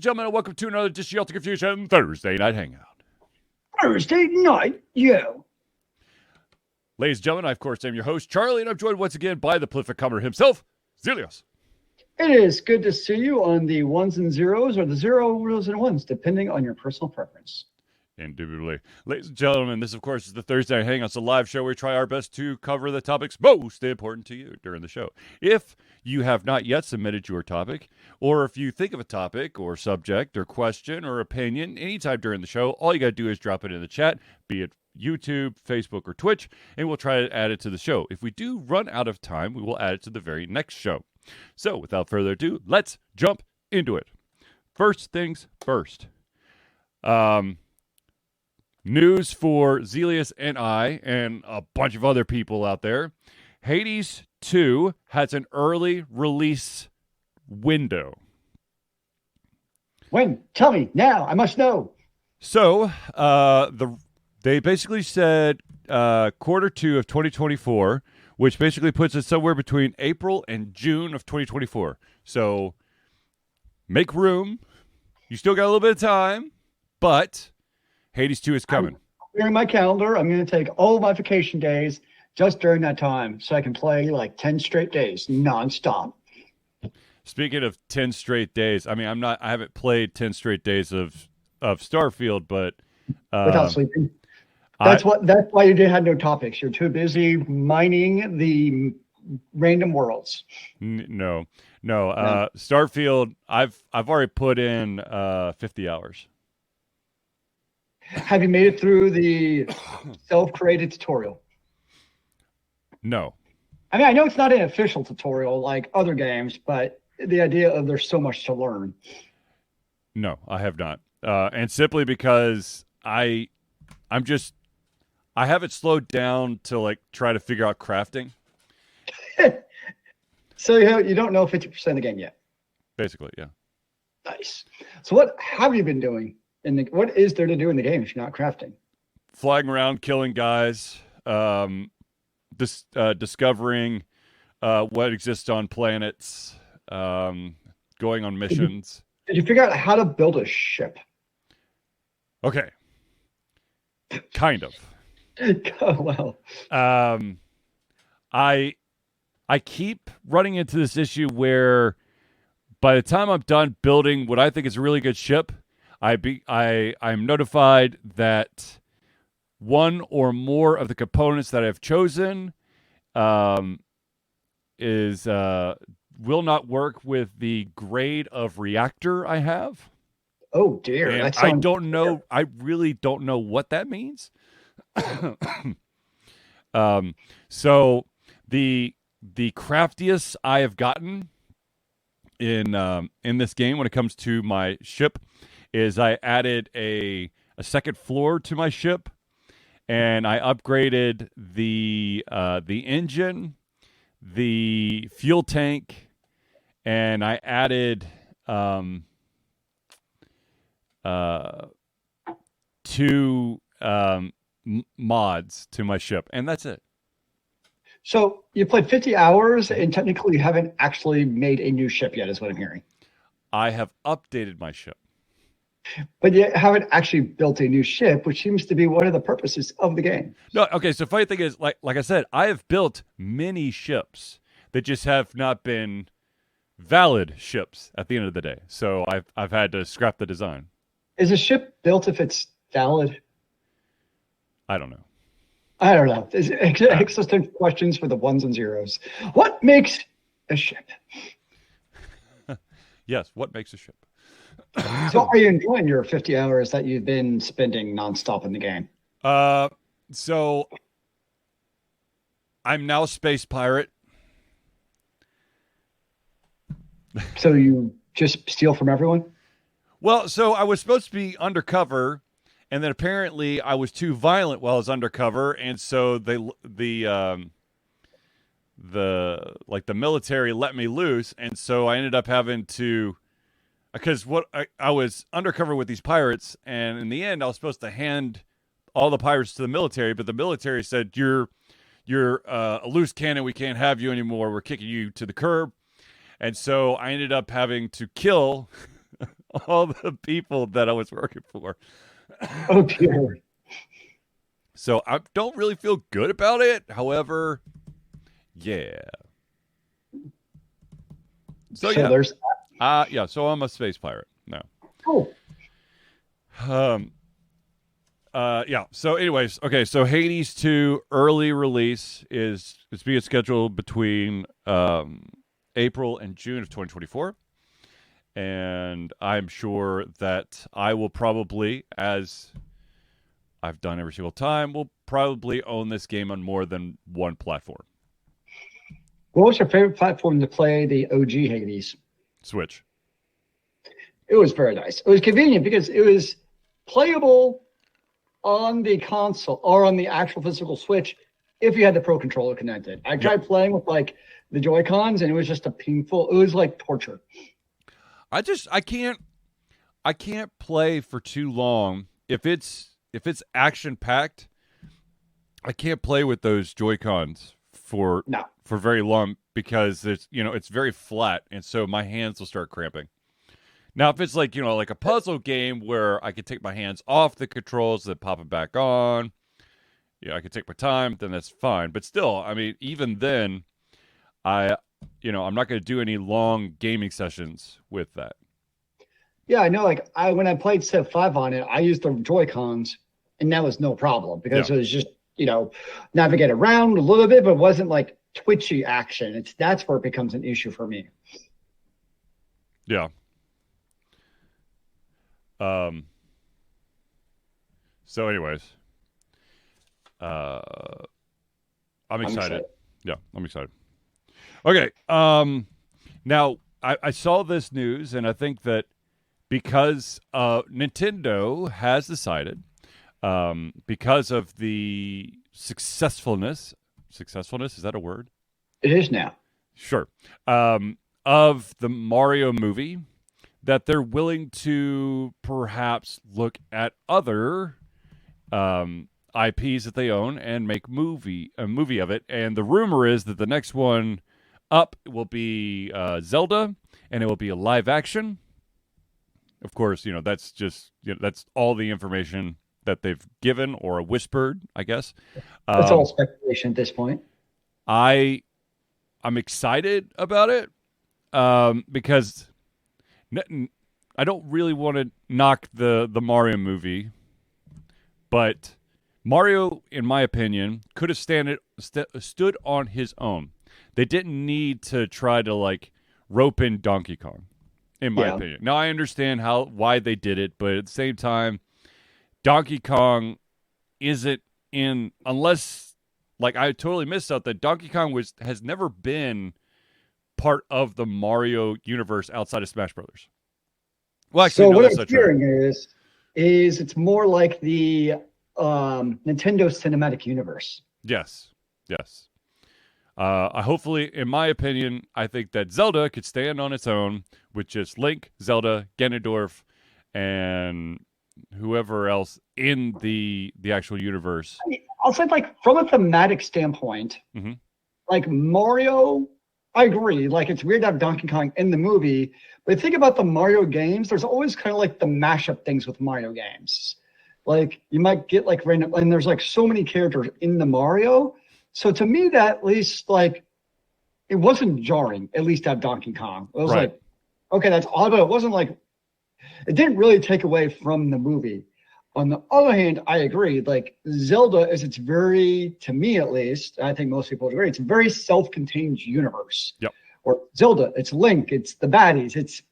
and gentlemen, and welcome to another Dish Yelta Confusion Thursday Night Hangout. Thursday night, yo. Ladies and gentlemen, I, of course, am your host, Charlie, and I'm joined once again by the prolific comer himself, Zealeus. It is good to see you on the ones and zeros or the zeros and ones, depending on your personal preference. Indubitably. Ladies and gentlemen, this, of course, is the Thursday Night Hangouts, a live show where we try our best to cover the topics most important to you during the show. If you have not yet submitted your topic, or if you think of a topic or subject or question or opinion anytime during the show, all you got to do is drop it in the chat, be it YouTube, Facebook, or Twitch, and we'll try to add it to the show. If we do run out of time, we will add it to the very next show. So, without further ado, let's jump into it. First things first. News for Zealeus and I and a bunch of other people out there. Hades 2 has an early release window. When? Tell me now. I must know. So, they basically said quarter 2 of 2024, which basically puts it somewhere between April and June of 2024. So, make room. You still got a little bit of time, but Hades 2 is coming. During my calendar, I'm going to take all my vacation days just during that time so I can play like 10 straight days nonstop. Speaking of 10 straight days, I mean, I haven't played 10 straight days of Starfield, but without sleeping. That's why you had no topics. You're too busy mining the random worlds. No. Starfield, I've already put in 50 hours. Have you made it through the self-created tutorial? No. I mean, I know it's not an official tutorial like other games, but the idea of there's so much to learn. No, I have not. And simply because I haven't slowed down to like try to figure out crafting. So you don't know 50% of the game yet? Basically, yeah. Nice. So what have you been doing? What is there to do in the game if you're not crafting? Flying around, killing guys, discovering what exists on planets, going on missions. Did you figure out how to build a ship? Okay. Kind of. Oh, well. I keep running into this issue where by the time I'm done building what I think is a really good ship, I'm notified that one or more of the components that I've chosen will not work with the grade of reactor I have. Oh dear! And I don't know. I really don't know what that means. So the craftiest I have gotten in this game when it comes to my ship is I added a second floor to my ship, and I upgraded the engine, the fuel tank, and I added two mods to my ship, and that's it. So you played 50 hours, and technically you haven't actually made a new ship yet, is what I'm hearing. I have updated my ship. But you haven't actually built a new ship, which seems to be one of the purposes of the game. No, okay, so funny thing is, like I said, I have built many ships that just have not been valid ships at the end of the day. So I've had to scrap the design. Is a ship built if it's valid? I don't know. Existential questions for the ones and zeros. What makes a ship? Yes, what makes a ship? So are you enjoying your 50 hours that you've been spending nonstop in the game? So I'm now a space pirate. So you just steal from everyone? Well, so I was supposed to be undercover, and then apparently I was too violent while I was undercover, and so the military let me loose, and so I ended up having to, because I was undercover with these pirates, and in the end I was supposed to hand all the pirates to the military, but the military said, you're a loose cannon, we can't have you anymore, we're kicking you to the curb. And so I ended up having to kill all the people that I was working for. Oh dear. So I don't really feel good about it. However, yeah. So yeah. There's Yeah, so I'm a space pirate now. cool. Yeah. So anyways, okay, so Hades 2 early release is being scheduled between April and June of 2024. And I'm sure that I will probably, as I've done every single time, will probably own this game on more than one platform. What was your favorite platform to play the OG Hades? Switch. It was very nice. It was convenient because it was playable on the console or on the actual physical Switch if you had the Pro Controller connected. I tried playing with like the Joy-Cons and it was just it was like torture. I can't play for too long if it's action packed. I can't play with those Joy-Cons for very long because it's very flat, and so my hands will start cramping. Now, if it's like like a puzzle game where I can take my hands off the controls and pop it back on, I can take my time, then that's fine. But still, I mean, even then, I'm not going to do any long gaming sessions with that. Yeah, I know. Like when I played Civ 5 on it, I used the Joy-Cons, and that was no problem because it was just navigate around a little bit, but it wasn't like twitchy action. That's where it becomes an issue for me. Yeah. So anyways, I'm excited. Yeah, I'm excited. Okay. Now I saw this news, and I think that because Nintendo has decided, because of the successfulness, is that a word? It is now. Sure. Of the Mario movie, that they're willing to perhaps look at other IPs that they own and make a movie of it. And the rumor is that the next one up will be Zelda, and it will be a live action. Of course, that's just that's all the information that they've given or whispered, I guess. That's all speculation at this point. I'm excited about it because I don't really want to knock the Mario movie, but Mario, in my opinion, could have stood on his own. They didn't need to try to like rope in Donkey Kong, in my opinion. Now I understand why they did it, but at the same time, Donkey Kong isn't in unless like I totally missed out that Donkey Kong has never been part of the Mario universe outside of Smash Brothers. Well, actually, so no, what that's I'm not true. hearing is it's more like the Nintendo Cinematic Universe. Yes. Hopefully, in my opinion, I think that Zelda could stand on its own with just Link, Zelda, Ganondorf, and whoever else in the actual universe. I'll say, like, from a thematic standpoint, like Mario, I agree. Like, it's weird to have Donkey Kong in the movie, but think about the Mario games. There's always kind of like the mashup things with Mario games. Like, you might get like random, and there's like so many characters in the Mario. So to me, that at least like it wasn't jarring. At least to have Donkey Kong. It was like, okay, that's odd, but it wasn't like it didn't really take away from the movie. On the other hand, I agree. Like Zelda is to me at least, I think most people agree, it's a very self-contained universe. Yep. Or Zelda, it's Link, it's the baddies,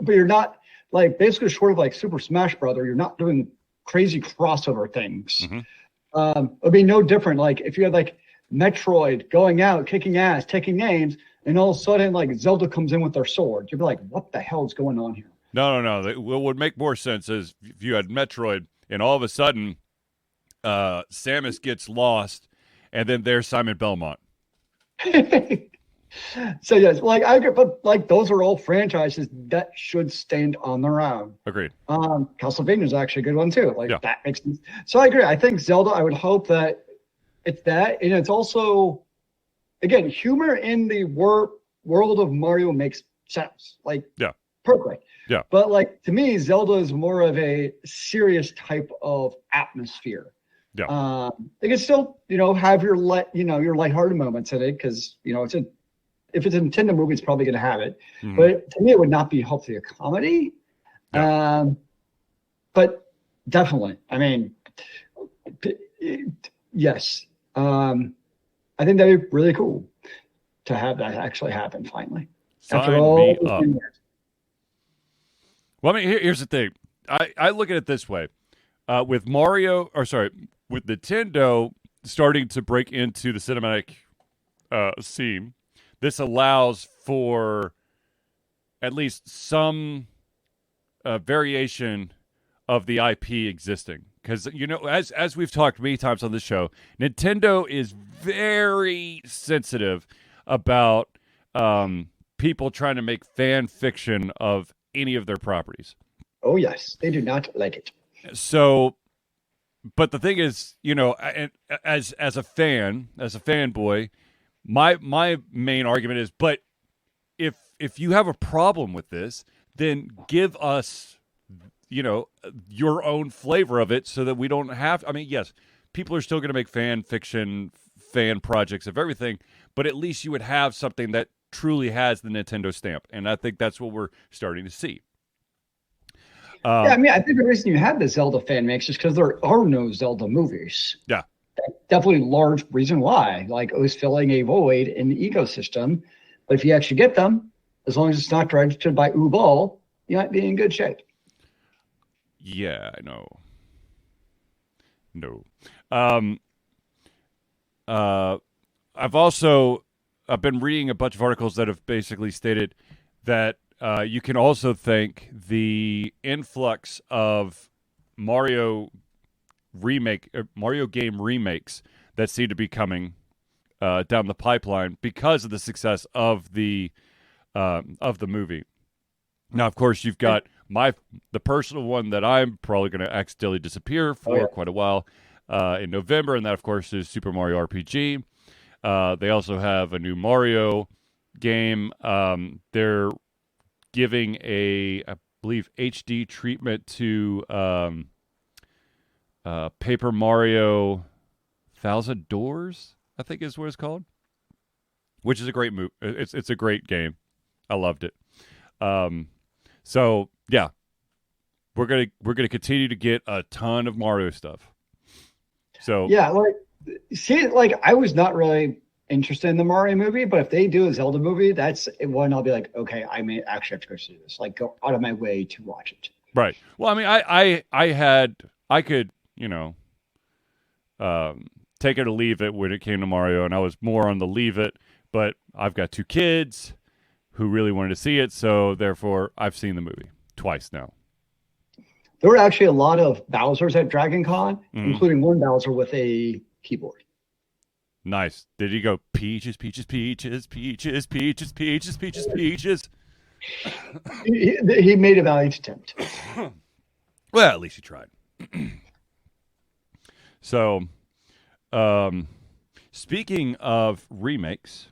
but you're not like basically short of like Super Smash Brother. You're not doing crazy crossover things. It'd be no different. Like if you had like Metroid going out, kicking ass, taking names, and all of a sudden like Zelda comes in with their sword. You'd be like, what the hell is going on here? No. What would make more sense is if you had Metroid and all of a sudden Samus gets lost and then there's Simon Belmont. So yes, like I agree, but like those are all franchises that should stand on their own. Agreed. Castlevania is actually a good one too. Like that makes sense. So I agree. I think Zelda, I would hope that it's that, and it's also again humor in the world of Mario makes sense. Like perfect. Yeah. But like to me, Zelda is more of a serious type of atmosphere. Yeah. They can still, have your your lighthearted moments in it because if it's a Nintendo movie, it's probably going to have it. Mm-hmm. But to me, it would not be hopefully a comedy. Yeah. But definitely, I mean, yes. I think that'd be really cool to have that actually happen finally. After all Sign me these up. years. Well, I mean, here's the thing. I look at it this way. With Nintendo starting to break into the cinematic scene, this allows for at least some variation of the IP existing. Because, as we've talked many times on this show, Nintendo is very sensitive about people trying to make fan fiction of any of their properties. Oh, yes. They do not like it. So, but the thing is, as a fanboy, my main argument is, but if you have a problem with this, then give us your own flavor of it so that we don't have. I mean, yes, people are still going to make fan fiction, fan projects of everything, but at least you would have something that truly has the Nintendo stamp, and I think that's what we're starting to see. I mean, I think the reason you have the Zelda fan mix is because there are no Zelda movies. Yeah. That's definitely a large reason why. Like, it was filling a void in the ecosystem. But if you actually get them, as long as it's not registered by Ubal, you might be in good shape. Yeah, I know. No. I've been reading a bunch of articles that have basically stated that you can also thank the influx of Mario game remakes that seem to be coming down the pipeline because of the success of the movie. Now, of course, you've got the personal one that I'm probably going to accidentally disappear for quite a while in November, and that, of course, is Super Mario RPG. They also have a new Mario game. They're giving I believe, HD treatment to Paper Mario Thousand Doors, I think is what it's called, which is a great move. It's a great game. I loved it. So yeah, we're gonna continue to get a ton of Mario stuff. So yeah, I was not really interested in the Mario movie, but if they do a Zelda movie, that's one I'll be like, okay, I may actually have to go see this. Like, go out of my way to watch it. Right. Well, I mean, I could take it or leave it when it came to Mario, and I was more on the leave it. But I've got 2 kids who really wanted to see it, so therefore I've seen the movie twice now. There were actually a lot of Bowsers at Dragon Con, including one Bowser with a keyboard. Nice. Did he go peaches, peaches, peaches, peaches, peaches, peaches, peaches, peaches? He made a valiant attempt. Well, at least he tried. So, speaking of remakes,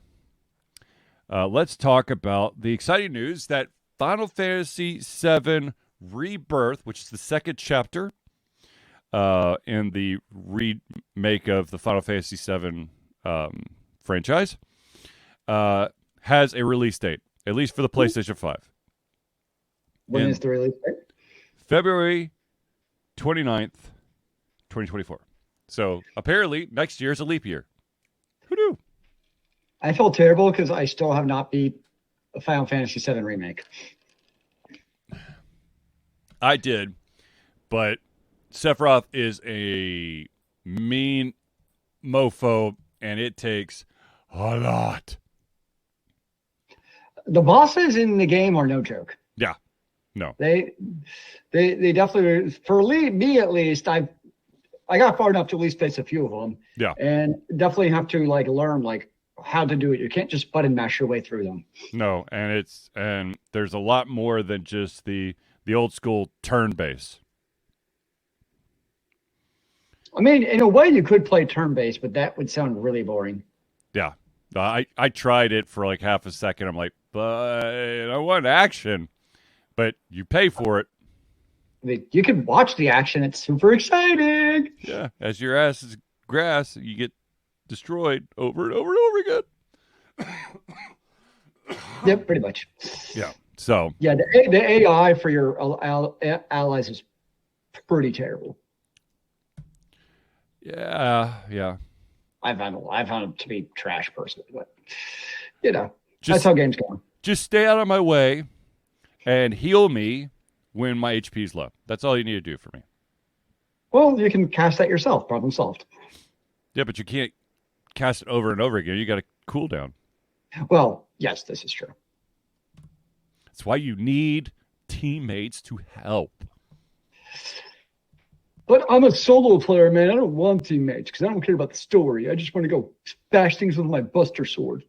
let's talk about the exciting news that Final Fantasy VII REbirth, which is the second chapter in the remake of the Final Fantasy VII franchise, has a release date, at least for the PlayStation 5. When is the release date? February 29th, 2024. So apparently next year is a leap year. Who knew? I feel terrible because I still have not beat a Final Fantasy VII remake. I did, but Sephiroth is a mean mofo, and it takes a lot. The bosses in the game are no joke. Yeah, no. They definitely, for me at least, I got far enough to at least face a few of them. Yeah, and definitely have to learn how to do it. You can't just button mash your way through them. No, and there's a lot more than just the old school turn base. I mean, in a way, you could play turn-based, but that would sound really boring. Yeah. I tried it for half a second. I'm like, but I want action. but you pay for it. I mean, you can watch the action. It's super exciting. Yeah, as your ass is grass, you get destroyed over and over and over again. Yep, pretty much. Yeah. So. Yeah, the AI for your allies is pretty terrible. Yeah. I found it to be trash personally, but that's how games go. Just stay out of my way and heal me when my HP is low. That's all you need to do for me. Well, you can cast that yourself. Problem solved. Yeah, but you can't cast it over and over again. You got a cooldown. Well, yes, this is true. That's why you need teammates to help. But I'm a solo player, man. I don't want teammates because I don't care about the story. I just want to go bash things with my Buster Sword.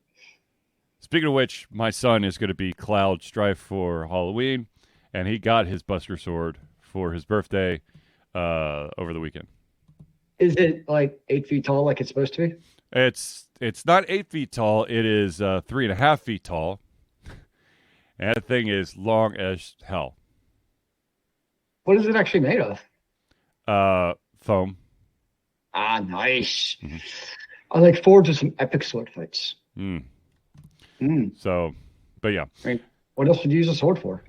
Speaking of which, my son is going to be Cloud Strife for Halloween, and he got his Buster Sword for his birthday over the weekend. Is it like 8 feet tall like it's supposed to be? It's not 8 feet tall. It is 3.5 feet tall. And that thing is long as hell. What is it actually made of? Foam. Ah, nice. Mm-hmm. I look forward to some epic sword fights. So, but yeah. I mean, what else would you use a sword for?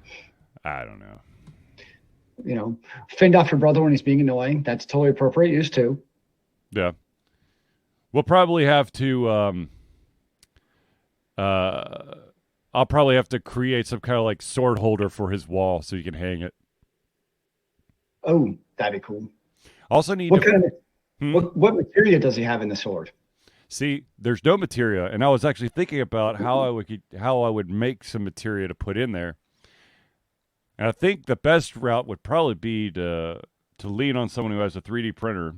I don't know. Fend off your brother when he's being annoying. That's totally appropriate use too. Yeah. We'll probably have to I'll probably have to create some kind of like sword holder for his wall so you can hang it. Oh, that'd be cool. Also need what materia does he have in the sword? See, there's no materia, and I was actually thinking about how I would make some materia to put in there. And I think the best route would probably be to lean on someone who has a 3D printer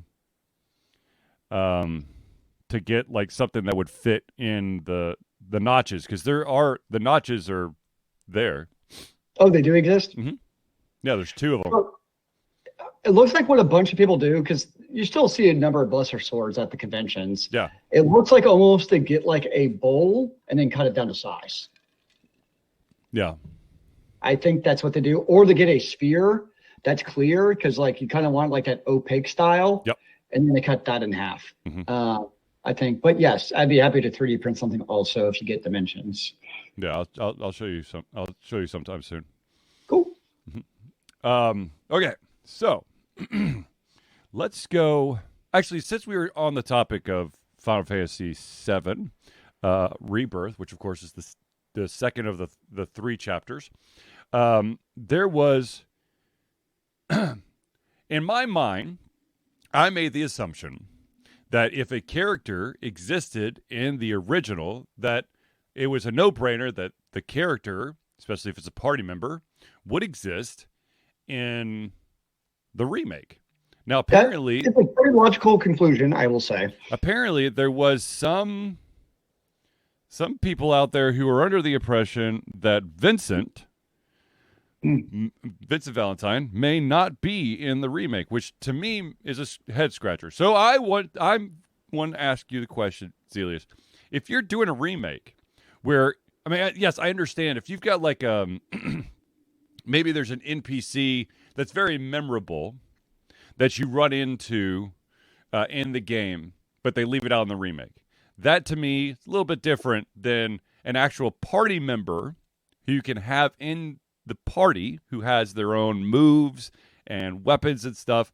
to get like something that would fit in the notches, because the notches are there. Oh, they do exist? Mm-hmm. Yeah, there's 2 of them. Well, it looks like what a bunch of people do, because you still see a number of Buster Swords at the conventions. Yeah. It looks like almost to get like a bowl and then cut it down to size. Yeah. I think that's what they do. Or they get a sphere that's clear, because like you kind of want like that opaque style. Yep. And then they cut that in half. Mm-hmm. I think. But yes, I'd be happy to 3D print something also if you get dimensions. Yeah, I'll show you some. I'll show you sometime soon. Cool. Mm-hmm. Okay, so let's go. Actually, since we were on the topic of Final Fantasy VII Rebirth, which of course is the second of the 3 chapters, there was, in my mind, I made the assumption that if a character existed in the original, that it was a no-brainer that the character, especially if it's a party member, would exist in the remake. Now, apparently... It's a pretty logical conclusion, I will say. Apparently, there was some people out there who were under the impression that Vincent Valentine may not be in the remake, which to me is a head scratcher. So I want to ask you the question, Zealeus. If you're doing a remake where, I mean, yes, I understand if you've got like maybe there's an NPC that's very memorable that you run into in the game, but they leave it out in the remake. That to me is a little bit different than an actual party member who you can have in the party who has their own moves and weapons and stuff.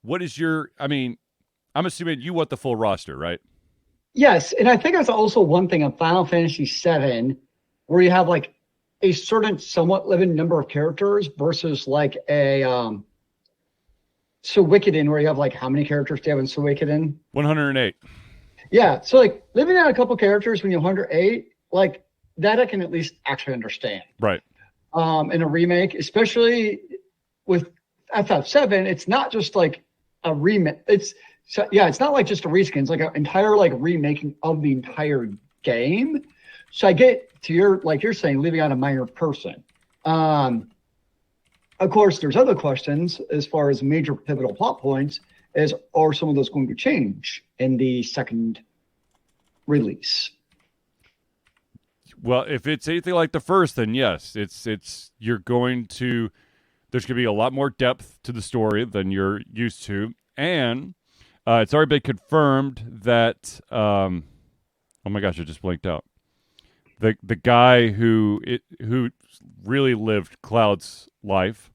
What is I'm assuming you want the full roster, right? Yes, and I think that's also one thing in Final Fantasy VII where you have like a certain somewhat limited number of characters versus like a Suikoden where you have like how many characters do you have in Suikoden? 108. Yeah, so like living out a couple characters when you're 108, like that I can at least actually understand. Right. In a remake, especially with FF7, it's not just like a remake. It's not like just a reskin. It's like an entire like remaking of the entire game. So I get to you're saying, leaving out a minor person. Of course, there's other questions as far as major pivotal plot points. Are some of those going to change in the second release? Well, if it's anything like the first, then yes, there's going to be a lot more depth to the story than you're used to, and it's already been confirmed that oh my gosh, I just blanked out. The guy who really lived Cloud's life.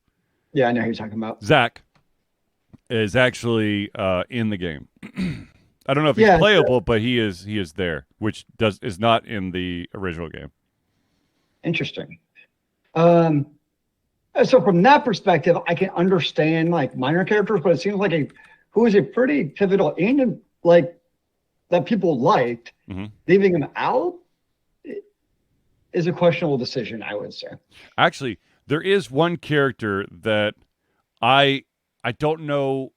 Yeah, I know who you're talking about. Zach is actually in the game. I don't know if he's playable, but he is there, which is not in the original game. Interesting. So from that perspective, I can understand like minor characters, but it seems like who is a pretty pivotal and like that people liked, leaving him out is a questionable decision, I would say. Actually, there is one character that I don't know.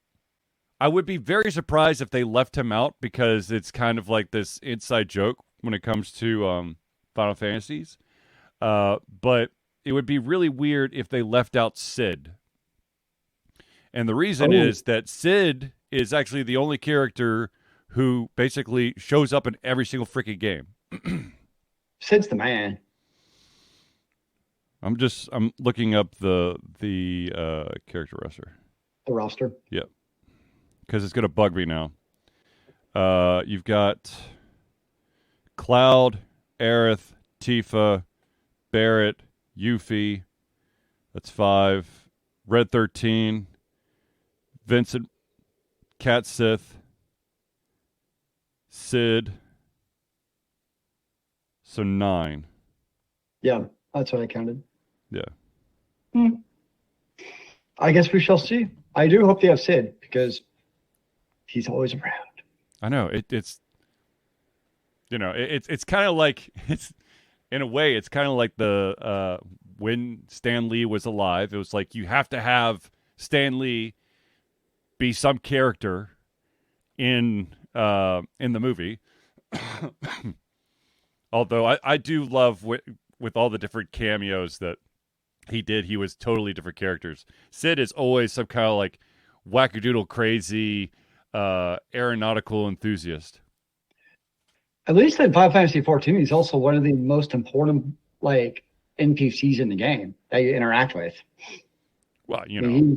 I would be very surprised if they left him out because it's kind of like this inside joke when it comes to Final Fantasies. But it would be really weird if they left out Sid. And the reason is that Sid is actually the only character who basically shows up in every single freaking game. Sid's the man. I'm looking up the character roster. The roster. Yep. Because it's going to bug me now. You've got Cloud, Aerith, Tifa, Barrett, Yuffie. That's 5. Red 13. Vincent, Cat Sith, Sid. So 9. Yeah, that's what I counted. Yeah. I guess we shall see. I do hope they have Sid because he's always around. I know it's it's kind of like in a way it's kind of like the when Stan Lee was alive. It was like you have to have Stan Lee be some character in the movie. Although I do love with all the different cameos that he did, he was totally different characters. Sid is always some kind of like wackadoodle crazy aeronautical enthusiast. At least in Final Fantasy 14, he's also one of the most important like NPCs in the game that you interact with. Well, you know,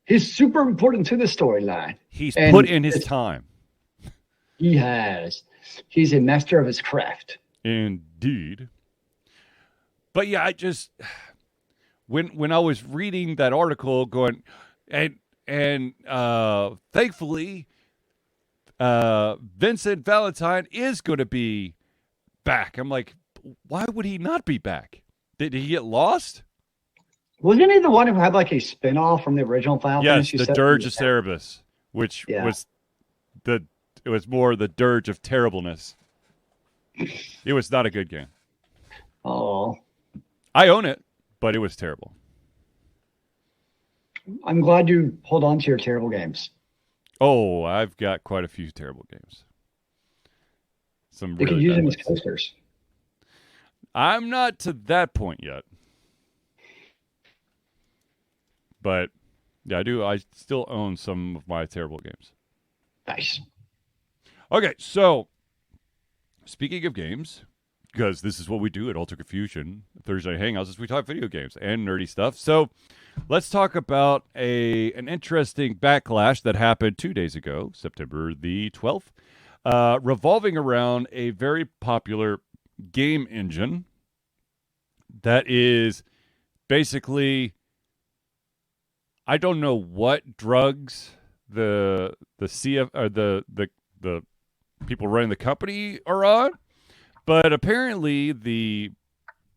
he's super important to the storyline. He's put in his time. He has. He's a master of his craft. Indeed. But yeah, I just when I was reading that article, going and thankfully, Vincent Valentine is going to be back. I'm like, why would he not be back? Did he get lost? Wasn't he the one who had like a spin-off from the original Final Fantasy? Yes, the Dirge of Cerberus, which was it was more the Dirge of Terribleness. It was not a good game. Oh. I own it, but it was terrible. I'm glad you hold on to your terrible games. Oh, I've got quite a few terrible games. Some you really could use them as ones. coasters. I'm not to that point yet. But yeah, I still own some of my terrible games. Nice. Okay, so speaking of games, because this is what we do at Alter Confusion Thursday Hangouts, is we talk video games and nerdy stuff. So let's talk about an interesting backlash that happened 2 days ago, September the 12th, revolving around a very popular game engine that is basically, I don't know what drugs the CF or the people running the company are on, but apparently the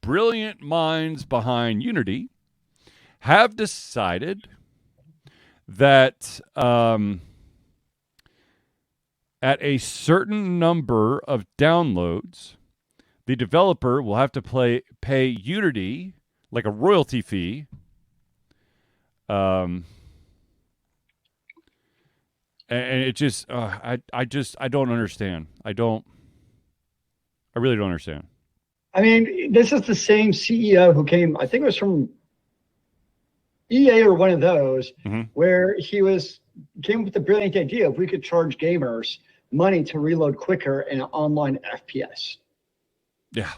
brilliant minds behind Unity have decided that at a certain number of downloads, the developer will have to pay Unity like a royalty fee. And it just, I don't understand. I really don't understand. I mean, this is the same CEO who came, I think it was from EA or one of those, where he came up with the brilliant idea if we could charge gamers money to reload quicker in an online FPS. Yeah.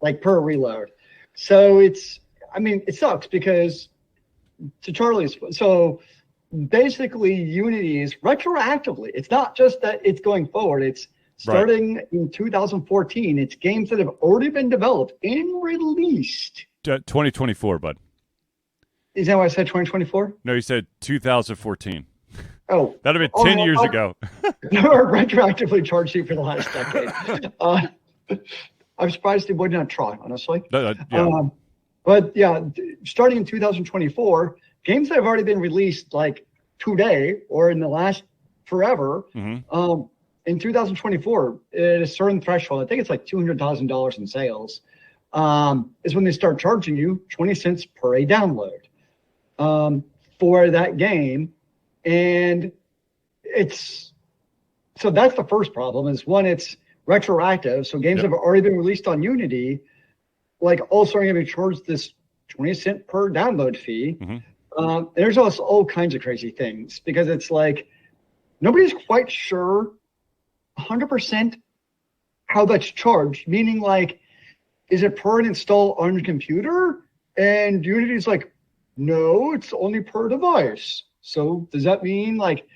like per reload. So it sucks because to Charlie's, so basically Unity is retroactively. It's not just that it's going forward. It's starting in 2014. It's games that have already been developed and released. 2024, bud. Is that what I said, 2024? No, you said 2014. Oh. That'd have been 10 years ago. Or retroactively charged you for the last decade. I'm surprised they would not try, honestly. Yeah. But yeah, starting in 2024, games that have already been released like today or in the last forever, in 2024, at a certain threshold, I think it's like $200,000 in sales, is when they start charging you 20 cents per a download for that game. And so that's the first problem is one, it's retroactive. So games that have already been released on Unity, like also are going to be charged this 20 cent per download fee. There's also all kinds of crazy things because it's like nobody's quite sure 100% how that's charged, meaning like, is it per install on your computer? And Unity's like, no, it's only per device. So does that mean like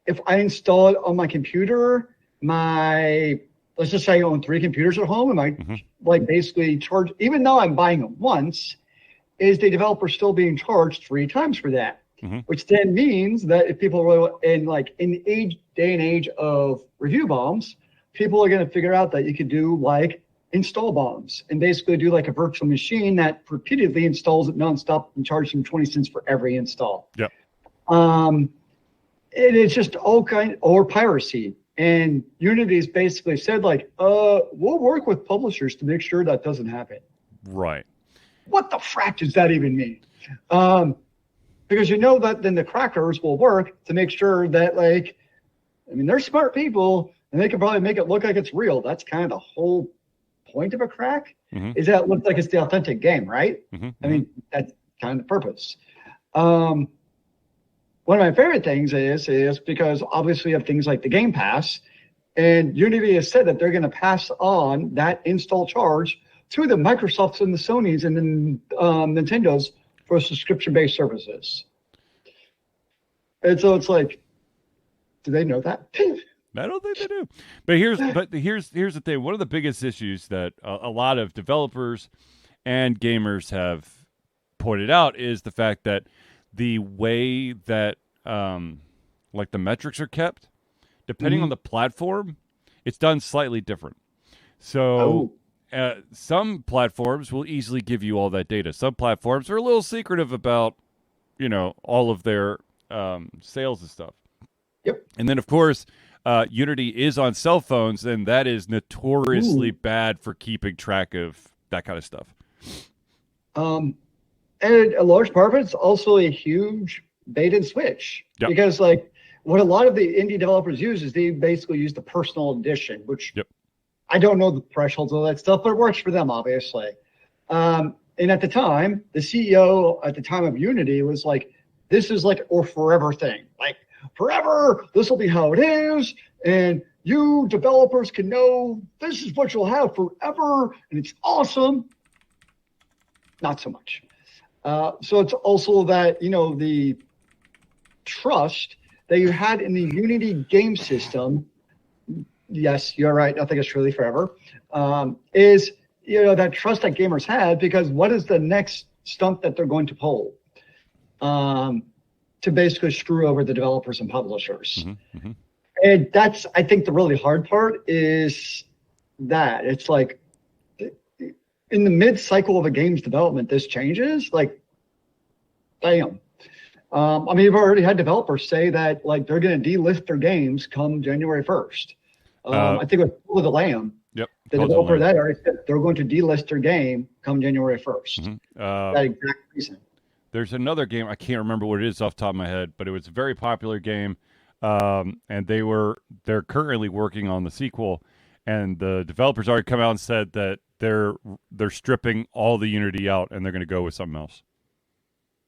if I install it on my computer, let's just say I own 3 computers at home, am I like basically charged, even though I'm buying it once, is the developer still being charged 3 times for that? Which then means that if people really, in the day and age of review bombs, people are going to figure out that you could do like install bombs and basically do like a virtual machine that repeatedly installs it nonstop and charges them 20 cents for every install. Yep. It is just all kind or piracy. And Unity's basically said like, we'll work with publishers to make sure that doesn't happen. Right. What the frack does that even mean? Because you know that then the crackers will work to make sure that they're smart people and they can probably make it look like it's real. That's kind of the whole point of a crack is that it looks like it's the authentic game, right? I mean, that's kind of the purpose. One of my favorite things is because obviously you have things like the Game Pass, and Unity has said that they're going to pass on that install charge to the Microsofts and the Sonys and the Nintendos for subscription-based services. And so it's like, do they know that? I don't think they do. But here's the thing. One of the biggest issues that a lot of developers and gamers have pointed out is the fact that the way that like the metrics are kept, depending on the platform, it's done slightly different. So some platforms will easily give you all that data. Some platforms are a little secretive about, all of their sales and stuff. Yep. And then, of course, Unity is on cell phones, and that is notoriously bad for keeping track of that kind of stuff. And a large part of it's also a huge bait and switch. Yep. Because what a lot of the indie developers use is they basically use the personal edition, which I don't know the thresholds of that stuff, but it works for them, obviously. And at the time, the CEO at the time of Unity was like, this is like a forever thing. Like, forever, this will be how it is. And you developers can know this is what you'll have forever. And it's awesome. Not so much. So it's also that, the trust that you had in the Unity game system, yes, you're right, nothing is truly forever, is, that trust that gamers had, because what is the next stunt that they're going to pull to basically screw over the developers and publishers? And that's, I think, the really hard part is that it's like, in the mid-cycle of a game's development, this changes, damn. You've already had developers say that, they're going to delist their games come January 1st. I think it was Call of the Lamb. Yep. The developer that already said they're going to delist their game come January 1st. That exact reason. There's another game, I can't remember what it is off the top of my head, but it was a very popular game, and they're currently working on the sequel, and the developers already come out and said that they're stripping all the Unity out and they're going to go with something else.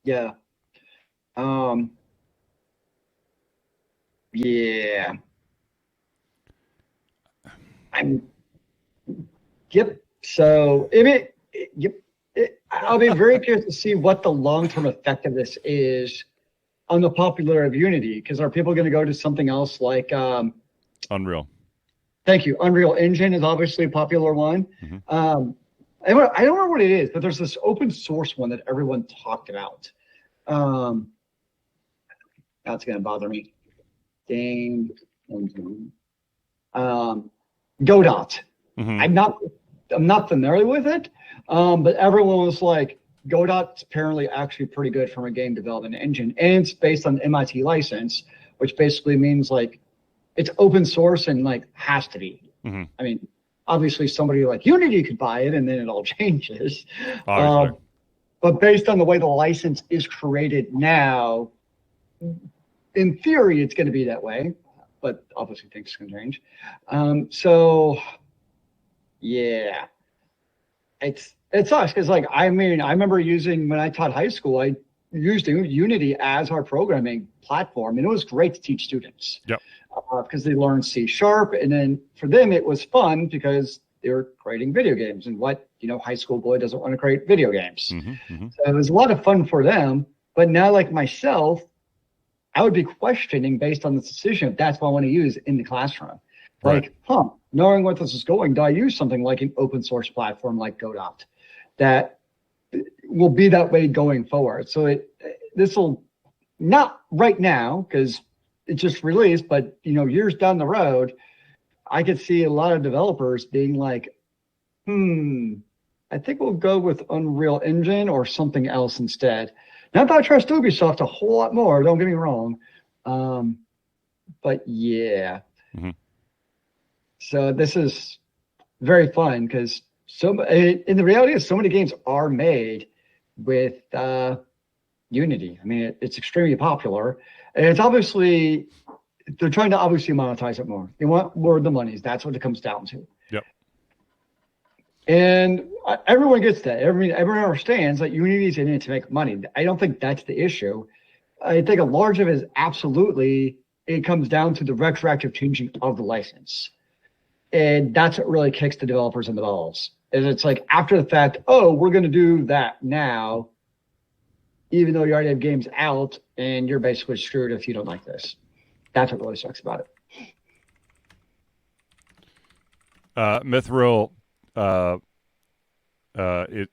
Yeah. Yep. So I'll be very curious to see what the long-term effect of this is on the popularity of Unity, because are people going to go to something else like Unreal? Thank you. Unreal Engine is obviously a popular one. Mm-hmm. I don't know what it is, but there's this open source one that everyone talked about. That's going to bother me. Game Engine. Godot. Mm-hmm. I'm not familiar with it, but everyone was like, Godot's apparently actually pretty good from a game development engine, and it's based on MIT license, which basically means like it's open source and like has to be. Mm-hmm. I mean, obviously somebody like Unity could buy it and then it all changes. But based on the way the license is created now, in theory, it's going to be that way. But obviously things can change. So yeah, it sucks because like I remember using when I taught high school, I used Unity as our programming platform, and it was great to teach students. Yep. Because they learned C#, and then for them it was fun because they were creating video games, and what high school boy doesn't want to create video games? Mm-hmm. Mm-hmm. So it was a lot of fun for them. But now, like myself, I would be questioning based on this decision if that's what I want to use in the classroom. Like, knowing what this is going, do I use something like an open source platform like Godot that will be that way going forward? So this will not right now because it just released, but years down the road, I could see a lot of developers being like, I think we'll go with Unreal Engine or something else instead. Not that I trust Ubisoft a whole lot more, don't get me wrong. But yeah. Mm-hmm. So this is very fun because in the reality is so many games are made with Unity. I mean, it's extremely popular. And it's obviously, they're trying to obviously monetize it more. They want more of the monies. That's what it comes down to. Yep. And everyone gets that. Everyone understands that Unity is in it to make money. I don't think that's the issue. I think a large of it is absolutely, it comes down to the retroactive changing of the license. And that's what really kicks the developers in the balls. Is it's like after the fact, we're going to do that now, even though you already have games out, and you're basically screwed if you don't like this. That's what really sucks about it. Mithril, it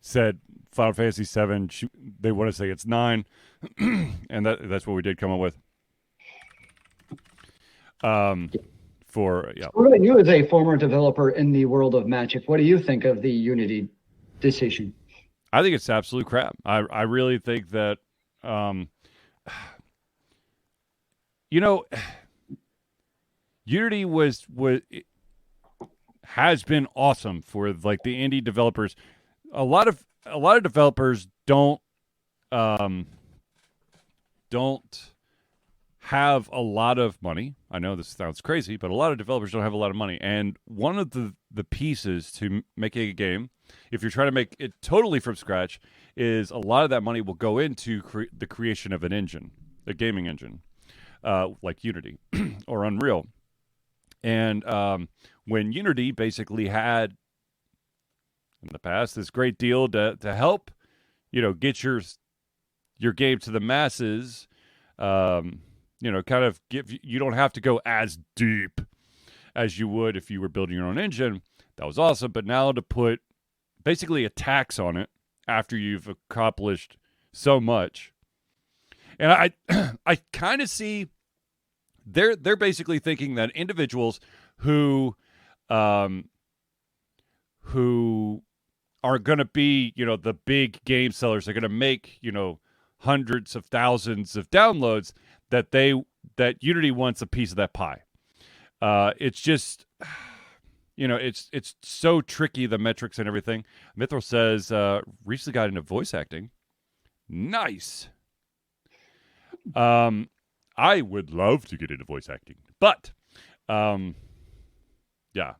said Final Fantasy VII. They want to say it's 9, and that's what we did come up with. What about you as a former developer in the world of Magic? What do you think of the Unity decision? I think it's absolute crap. I really think that, Unity has been awesome for like the indie developers. A lot of developers don't have a lot of money. I know this sounds crazy, but a lot of developers don't have a lot of money. And one of the pieces to making a game, if you're trying to make it totally from scratch, is a lot of that money will go into the creation of an engine, a gaming engine, like Unity or Unreal. And when Unity basically had in the past this great deal to help, get your game to the masses, kind of you don't have to go as deep as you would if you were building your own engine. That was awesome. But now to put basically a tax on it after you've accomplished so much. And I kind of see they're basically thinking that individuals who are going to be, the big game sellers, are going to make, hundreds of thousands of downloads, that Unity wants a piece of that pie. It's just, it's so tricky, the metrics and everything. Mithril says, recently got into voice acting. Nice. I would love to get into voice acting, but, yeah,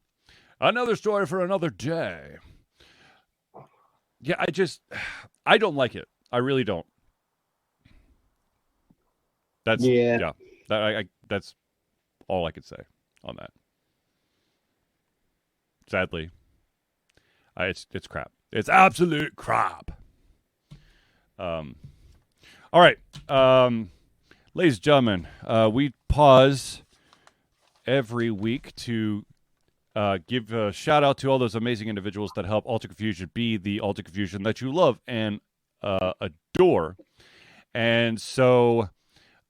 another story for another day. Yeah, I don't like it. I really don't. That's that's all I could say on that. Sadly, It's crap. It's absolute crap. All right. Ladies and gentlemen, we pause every week to give a shout out to all those amazing individuals that help Alter Confusion be the Alter Confusion that you love and adore. And so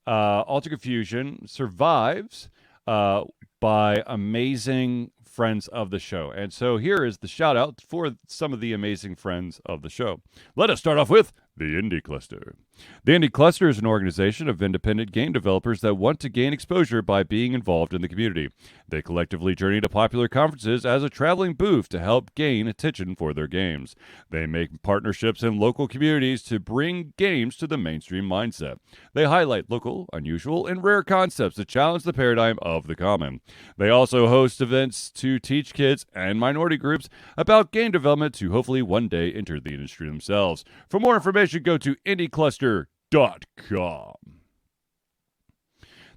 Alter Confusion survives by amazing friends of the show. And so here is the shout out for some of the amazing friends of the show. Let us start off with the Indie Cluster. The Indie Cluster is an organization of independent game developers that want to gain exposure by being involved in the community. They collectively journey to popular conferences as a traveling booth to help gain attention for their games. They make partnerships in local communities to bring games to the mainstream mindset. They highlight local, unusual, and rare concepts that challenge the paradigm of the common. They also host events to teach kids and minority groups about game development to hopefully one day enter the industry themselves. For more information, go to indiecluster.com.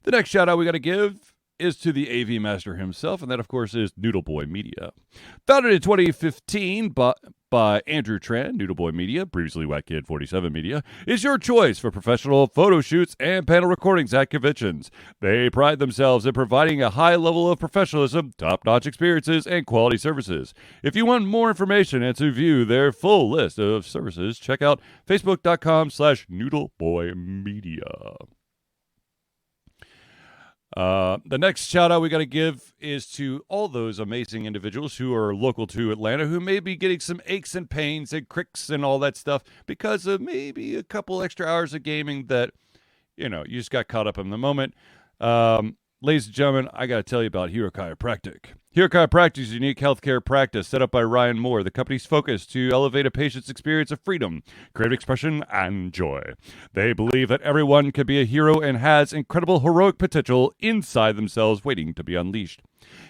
The next shout out we got to give is to the AV master himself, and that, of course, is Noodleboy Media. Founded in 2015 by Andrew Tran, Noodleboy Media, previously Watkid 47 Media, is your choice for professional photo shoots and panel recordings at conventions. They pride themselves in providing a high level of professionalism, top-notch experiences, and quality services. If you want more information and to view their full list of services, check out facebook.com/noodleboymedia. The next shout out we got to give is to all those amazing individuals who are local to Atlanta who may be getting some aches and pains and cricks and all that stuff because of maybe a couple extra hours of gaming that, you just got caught up in the moment. Ladies and gentlemen, I got to tell you about Hero Chiropractic. Hero Chiropractic is a unique healthcare practice set up by Ryan Moore, the company's focus to elevate a patient's experience of freedom, creative expression, and joy. They believe that everyone can be a hero and has incredible heroic potential inside themselves waiting to be unleashed.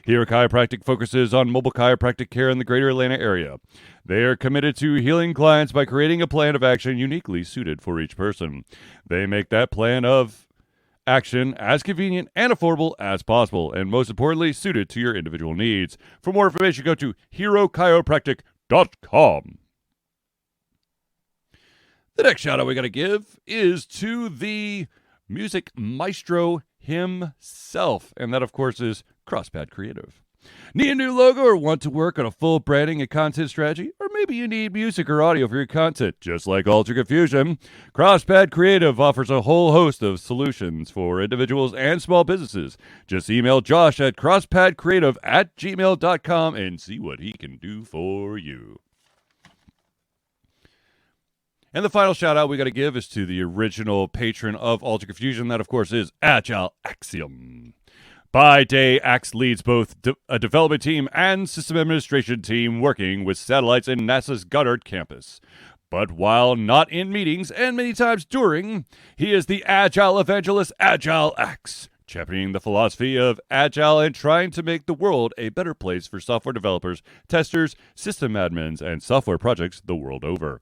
Hero Chiropractic focuses on mobile chiropractic care in the greater Atlanta area. They are committed to healing clients by creating a plan of action uniquely suited for each person. They make that plan of action as convenient and affordable as possible, and most importantly, suited to your individual needs. For more information, go to herochiropractic.com. The next shout out we got to give is to the music maestro himself, and that, of course, is Crosspad Creative. Need a new logo or want to work on a full branding and content strategy? Or maybe you need music or audio for your content, just like Alter Confusion. Crosspad Creative offers a whole host of solutions for individuals and small businesses. Just email Josh at crosspadcreative@gmail.com and see what he can do for you. And the final shout out we got to give is to the original patron of Alter Confusion. That, of course, is Agile Axiom. By day, Axe leads both a development team and system administration team working with satellites in NASA's Goddard campus. But while not in meetings, and many times during, he is the Agile evangelist Agile Axe, championing the philosophy of Agile and trying to make the world a better place for software developers, testers, system admins, and software projects the world over.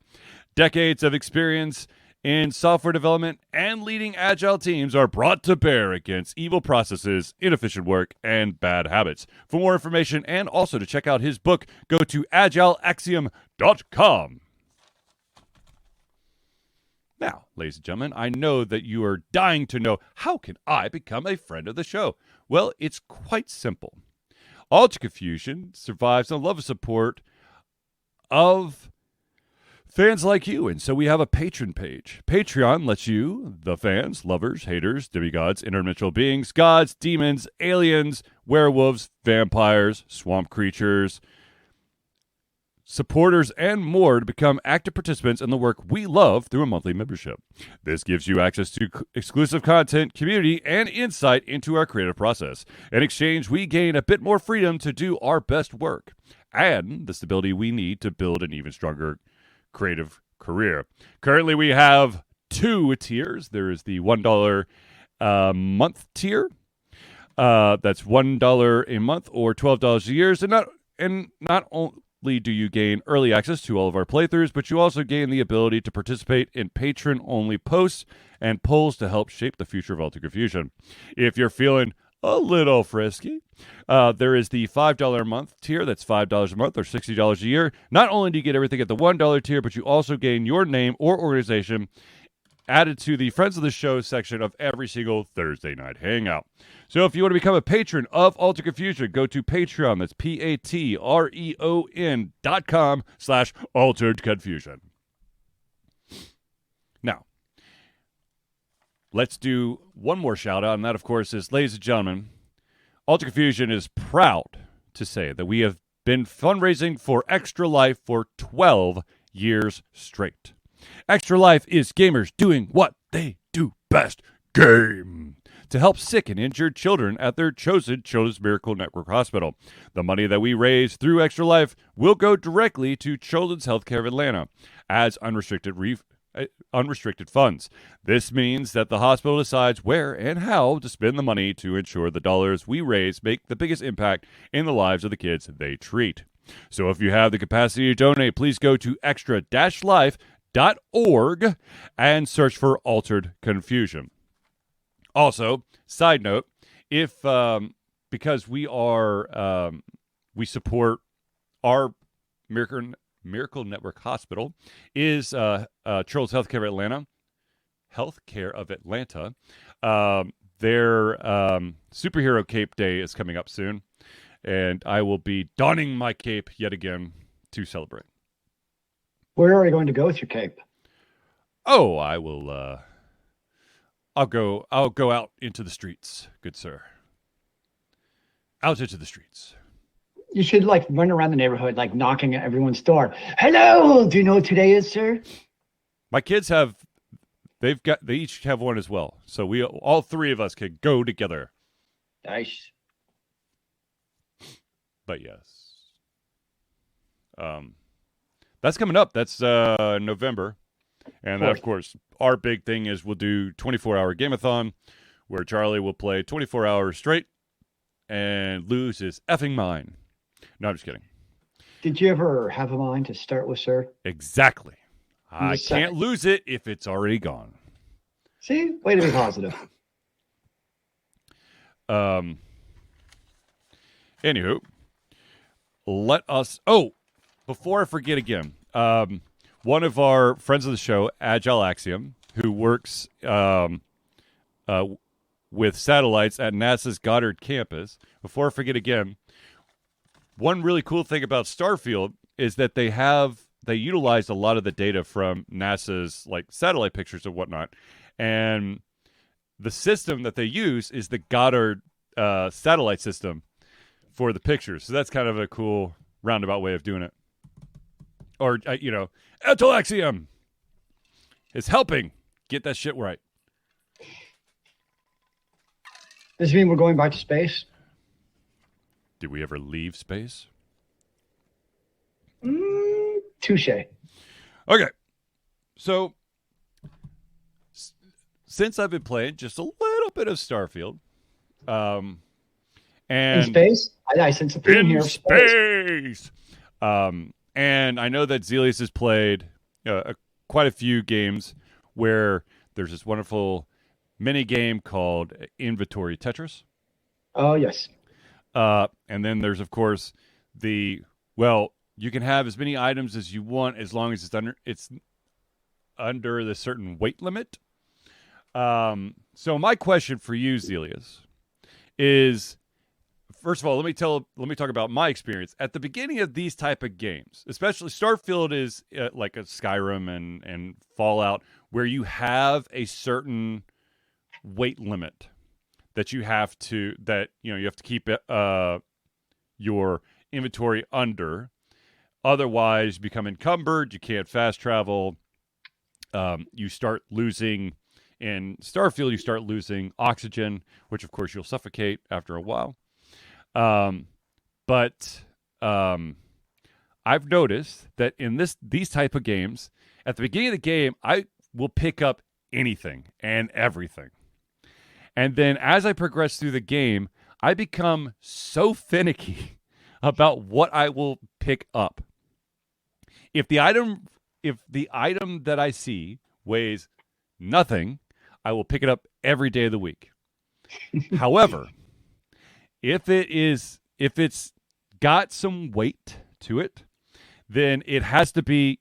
Decades of experience in software development and leading Agile teams are brought to bear against evil processes, inefficient work, and bad habits. For more information and also to check out his book, go to agileaxiom.com. Now, ladies and gentlemen, I know that you are dying to know, how can I become a friend of the show? Well, it's quite simple. Alter Confusion survives on the love and support of fans like you, and so we have a patron page. Patreon lets you, the fans, lovers, haters, demigods, interdimensional beings, gods, demons, aliens, werewolves, vampires, swamp creatures, supporters, and more to become active participants in the work we love through a monthly membership. This gives you access to exclusive content, community, and insight into our creative process. In exchange, we gain a bit more freedom to do our best work and the stability we need to build an even stronger creative career. Currently, we have 2 tiers. There is the $1 month tier. That's $1 a month or $12 a year. And not only do you gain early access to all of our playthroughs, but you also gain the ability to participate in patron-only posts and polls to help shape the future of Alter Confusion. If you're feeling a little frisky. There is the $5 a month tier. That's $5 a month or $60 a year. Not only do you get everything at the $1 tier, but you also gain your name or organization added to the Friends of the Show section of every single Thursday night hangout. So if you want to become a patron of Altered Confusion, go to Patreon. That's patreon.com/Altered Confusion. Now, let's do one more shout out, and that, of course, is, ladies and gentlemen, Altered Confusion is proud to say that we have been fundraising for Extra Life for 12 years straight. Extra Life is gamers doing what they do best, game, to help sick and injured children at their chosen Children's Miracle Network Hospital. The money that we raise through Extra Life will go directly to Children's Healthcare of Atlanta as unrestricted funds. This means that the hospital decides where and how to spend the money to ensure the dollars we raise make the biggest impact in the lives of the kids they treat. So if you have the capacity to donate, please go to extra-life.org and search for Altered Confusion. Also, side note, if because we support our Miracle Network Hospital is Children's Healthcare of Atlanta. Their superhero cape day is coming up soon, and I will be donning my cape yet again to celebrate. Where are you going to go with your cape? Oh, I will. I'll go out into the streets, good sir. Out into the streets. You should run around the neighborhood, knocking at everyone's door. Hello, do you know what today is, sir? My kids they each have one as well. So all three of us could go together. Nice. But yes. That's coming up. That's November. And of course, our big thing is we'll do 24-hour Game-a-thon where Charlie will play 24 hours straight and lose his effing mind. No, I'm just kidding. Did you ever have a mind to start with, sir? Exactly. I can't lose it if it's already gone. See? Way to be positive. Anywho, before I forget again, one of our friends of the show, Agile Axiom, who works with satellites at NASA's Goddard campus, before I forget again, one really cool thing about Starfield is that they utilize a lot of the data from NASA's satellite pictures and whatnot, and the system that they use is the Goddard satellite system for the pictures. So that's kind of a cool roundabout way of doing it. Or Agile Axiom is helping get that shit right. Does it mean we're going back to space? Did we ever leave space? Touche. Okay. So, since I've been playing just a little bit of Starfield, and in space? I sense a theme here. Space. And I know that Zealeus has played quite a few games where there's this wonderful mini game called Inventory Tetris. Oh, yes. And then there's, of course, you can have as many items as you want as long as it's under the certain weight limit. So my question for you, Zealeus, is, first of all, let me talk about my experience at the beginning of these type of games. Especially Starfield is like a Skyrim and Fallout, where you have a certain weight limit that you have to keep your inventory under. Otherwise, you become encumbered. You can't fast travel. You start losing in Starfield. You start losing oxygen, which of course you'll suffocate after a while. But I've noticed that in these type of games, at the beginning of the game, I will pick up anything and everything. And then as I progress through the game, I become so finicky about what I will pick up. If the item that I see weighs nothing, I will pick it up every day of the week. However, if it's got some weight to it, then it has to be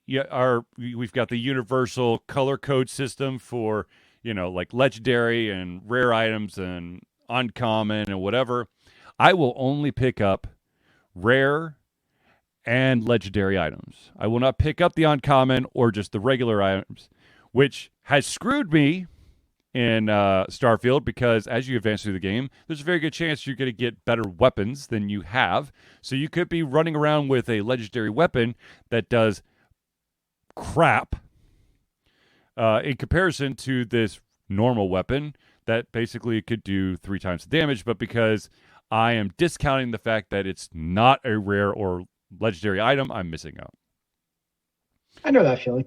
we've got the universal color code system for, like legendary and rare items and uncommon and whatever. I will only pick up rare and legendary items. I will not pick up the uncommon or just the regular items, which has screwed me in Starfield, because as you advance through the game, there's a very good chance you're going to get better weapons than you have. So you could be running around with a legendary weapon that does crap in comparison to this normal weapon that basically could do 3 times the damage. But because I am discounting the fact that it's not a rare or legendary item, I'm missing out. I know that feeling.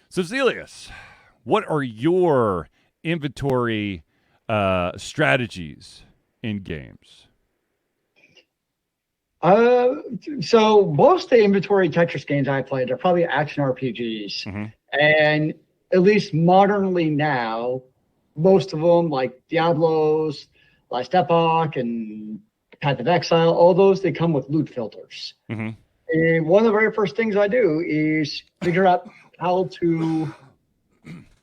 So Zealeus, what are your inventory strategies in games? So most of the inventory Tetris games I played are probably action RPGs. Mm-hmm. And at least modernly now, most of them, like Diablos, Last Epoch, and Path of Exile, all those, they come with loot filters. Mm-hmm. And one of the very first things I do is figure out how to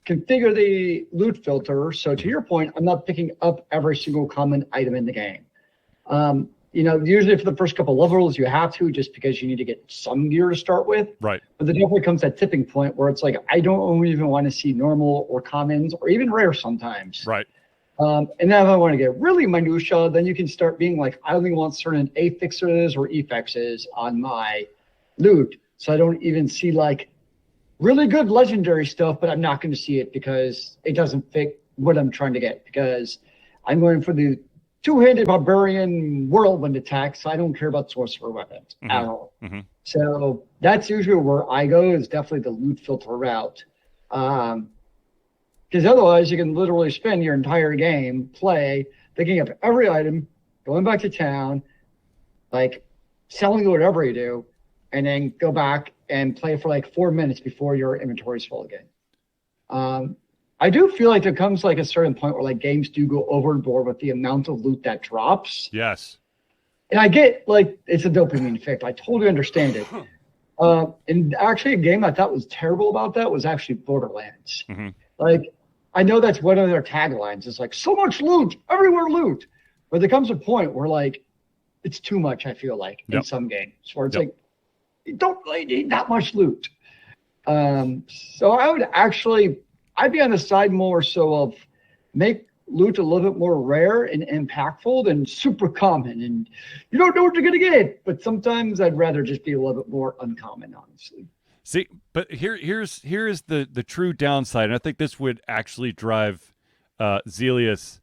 configure the loot filter. So to your point, I'm not picking up every single common item in the game. Usually for the first couple levels, you have to, just because you need to get some gear to start with. Right. But there definitely comes that tipping point where it's like, I don't even want to see normal or commons or even rare sometimes. Right. And then if I want to get really minutia, then you can start being like, I only want certain affixes or effixes on my loot. So I don't even see like really good legendary stuff, but I'm not going to see it because it doesn't fit what I'm trying to get, because I'm going for the two-handed barbarian whirlwind attack, so I don't care about sorcerer weapons at all. Mm-hmm. So that's usually where I go, is definitely the loot filter route. Because otherwise you can literally spend your entire game, picking up every item, going back to town, like selling whatever you do, and then go back and play for like 4 minutes before your inventory is full again. I do feel like there comes like a certain point where like games do go overboard with the amount of loot that drops. Yes. And I get like it's a dopamine effect. I totally understand it. And actually a game I thought was terrible about that was actually Borderlands. Mm-hmm. Like, I know that's one of their taglines. It's like, so much loot, everywhere loot. But there comes a point where like it's too much, I feel like, in some games, where it's like, you don't really need that much loot. So I'd be on the side more so of make loot a little bit more rare and impactful than super common. And you don't know what you're going to get. But sometimes I'd rather just be a little bit more uncommon, honestly. See, but here's the true downside, and I think this would actually drive Zealeus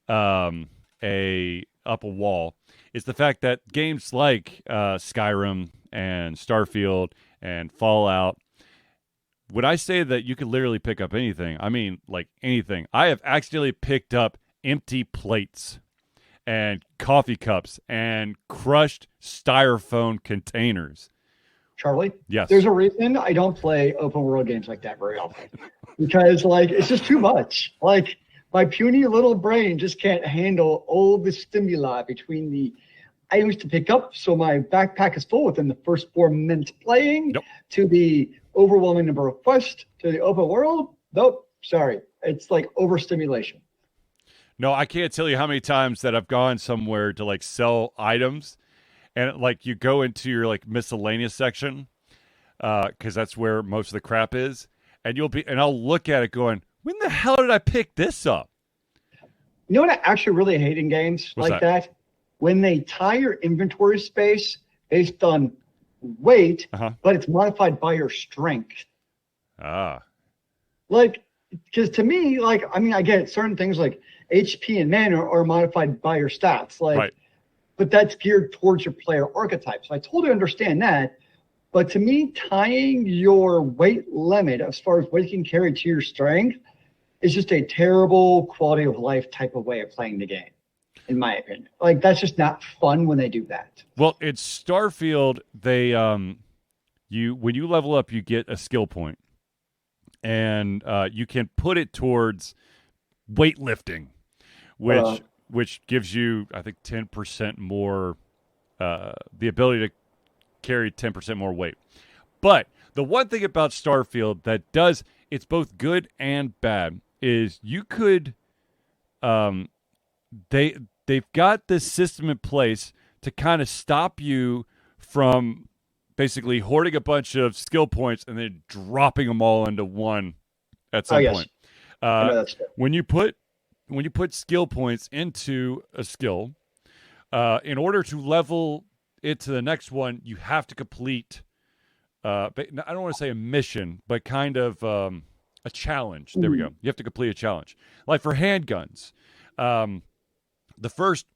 up a wall, is the fact that games like Skyrim and Starfield and Fallout, when I say that you could literally pick up anything, I mean like anything. I have accidentally picked up empty plates and coffee cups and crushed styrofoam containers. Charlie? Yes. There's a reason I don't play open world games like that very often. Because like it's just too much. Like my puny little brain just can't handle all the stimuli between the items to pick up. So my backpack is full within the first 4 minutes playing, to the overwhelming number of quests, to the open world. Nope. Sorry. It's like overstimulation. No, I can't tell you how many times that I've gone somewhere to like sell items, and like you go into your like miscellaneous section, because that's where most of the crap is, and I'll look at it going, when the hell did I pick this up? You know what I actually really hate in games like that? When they tie your inventory space based on weight, but it's modified by your strength. Like, because to me, like, I mean, I get certain things like HP and mana are modified by your stats, like, but that's geared towards your player archetype. So I totally understand that. But to me, tying your weight limit as far as what you can carry to your strength is just a terrible quality of life type of way of playing the game, in my opinion. Like, that's just not fun when they do that. Well, it's Starfield. They when you level up, you get a skill point, and you can put it towards weightlifting, which which gives you, I think, 10% more, the ability to carry 10% more weight. But the one thing about Starfield that does, it's both good and bad, is you could, they've got this system in place to kind of stop you from basically hoarding a bunch of skill points and then dropping them all into one at some point. I know that's true. When you put skill points into a skill, in order to level it to the next one, you have to complete. I don't want to say a mission, but kind of a challenge. There we go. You have to complete a challenge. Like for handguns, the first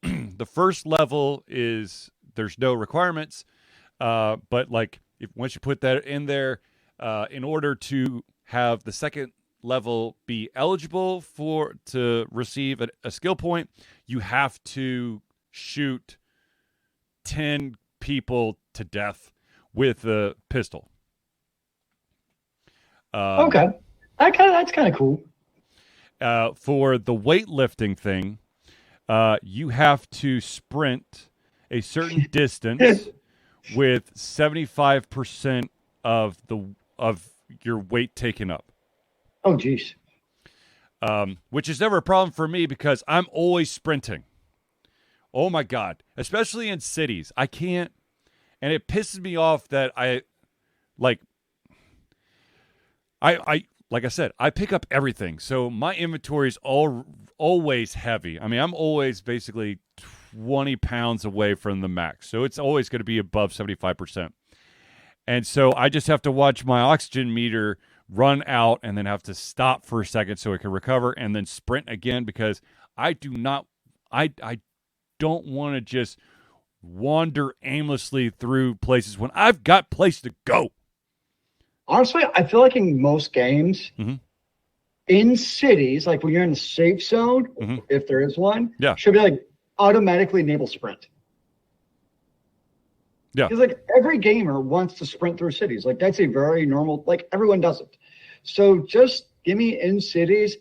level is there's no requirements, but like once you put that in there, in order to have the second level be eligible to receive a skill point, you have to shoot 10 people to death with a pistol. Okay, that's kind of cool. For the weightlifting thing, you have to sprint a certain distance with 75% of your weight taken up. Oh, geez. Which is never a problem for me because I'm always sprinting. Oh my God. Especially in cities. I can't, and it pisses me off that like I said, I pick up everything. So my inventory is always heavy. I mean, I'm always basically 20 pounds away from the max. So it's always going to be above 75%. And so I just have to watch my oxygen meter run out and then have to stop for a second so it can recover and then sprint again because I don't want to just wander aimlessly through places when I've got place to go. Honestly, I feel like in most games, in cities, like when you're in the safe zone, if there is one, should be like automatically enable sprint. Yeah. Because like every gamer wants to sprint through cities. Like that's a very normal, like everyone does it. So just give me in cities,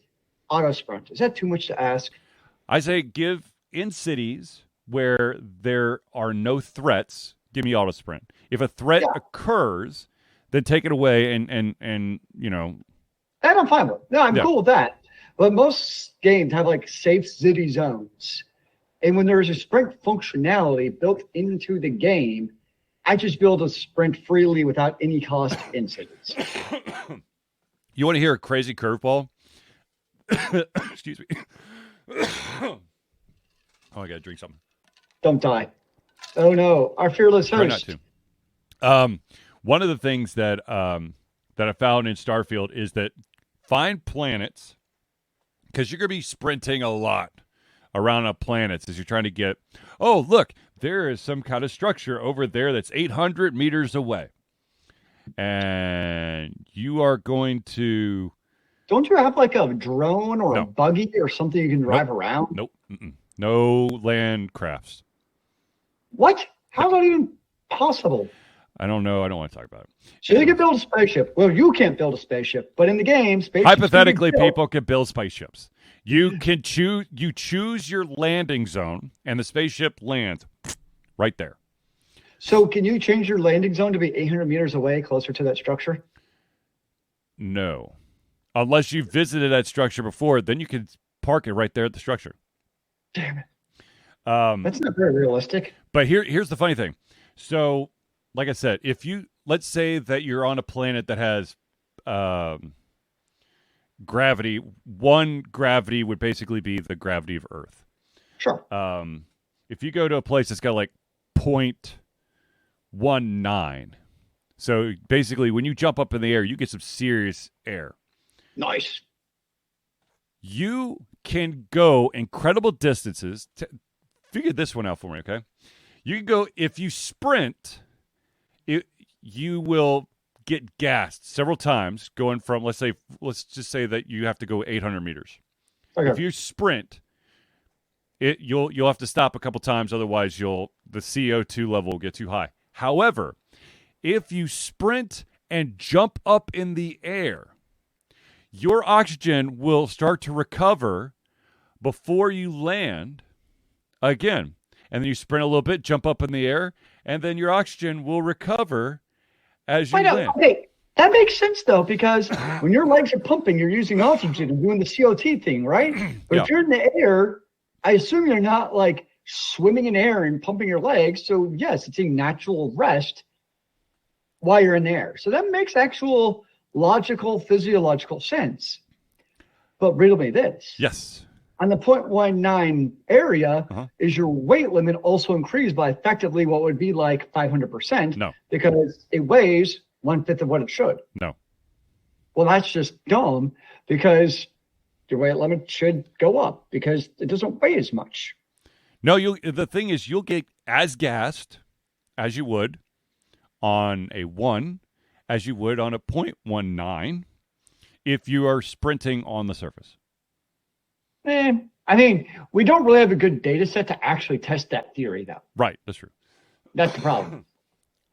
auto sprint. Is that too much to ask? I say give in cities where there are no threats, give me auto sprint. If a threat occurs, then take it away and you know. That I'm fine with. No, I'm cool with that. But most games have like safe city zones. And when there's a sprint functionality built into the game, I just be able to sprint freely without any cost in cities. You want to hear a crazy curveball? Excuse me. Oh, I got to drink something. Don't die. Oh, no. Our fearless host. Try not to. One of the things that I found in Starfield is that find planets, because you're going to be sprinting a lot around planets as you're trying to get, oh, look, there is some kind of structure over there that's 800 meters away. And you are going to... Don't you have like a drone or a buggy or something you can drive around? Nope. No land crafts. What? How's that even possible? I don't know. I don't want to talk about it. So you can build a spaceship. Well, you can't build a spaceship, but in the game, spaceships hypothetically, people can build spaceships. You can choose your landing zone, and the spaceship lands right there. So can you change your landing zone to be 800 meters away, closer to that structure? No. Unless you visited that structure before, then you can park it right there at the structure. Damn it. That's not very realistic. But here's the funny thing. So, like I said, let's say that you're on a planet that has gravity. One gravity would basically be the gravity of Earth. Sure. If you go to a place that's got like 0.19, so basically when you jump up in the air, you get some serious air. Nice. You can go incredible distances. Figure this one out for me, okay? You can go, if you sprint, you will get gassed several times going from, let's just say that you have to go 800 meters. Okay. If you sprint, you'll have to stop a couple times, otherwise the CO2 level will get too high. However, if you sprint and jump up in the air, your oxygen will start to recover before you land, again. And then you sprint a little bit, jump up in the air, and then your oxygen will recover as you land. Okay, that makes sense though, because when your legs are pumping, you're using oxygen and doing the COT thing, right? But if you're in the air, I assume you're not like swimming in air and pumping your legs. So yes, it's a natural rest while you're in the air. So that makes actual logical, physiological sense. But riddle me this. Yes. On the 0.19 area, is your weight limit also increased by effectively what would be like 500%? No. Because it weighs 1/5 of what it should. No. Well, that's just dumb, because your weight limit should go up because it doesn't weigh as much. No, the thing is, you'll get as gassed as you would on a 1 as you would on a 0.19 if you are sprinting on the surface. I mean, we don't really have a good data set to actually test that theory, though. Right, that's true. That's the problem.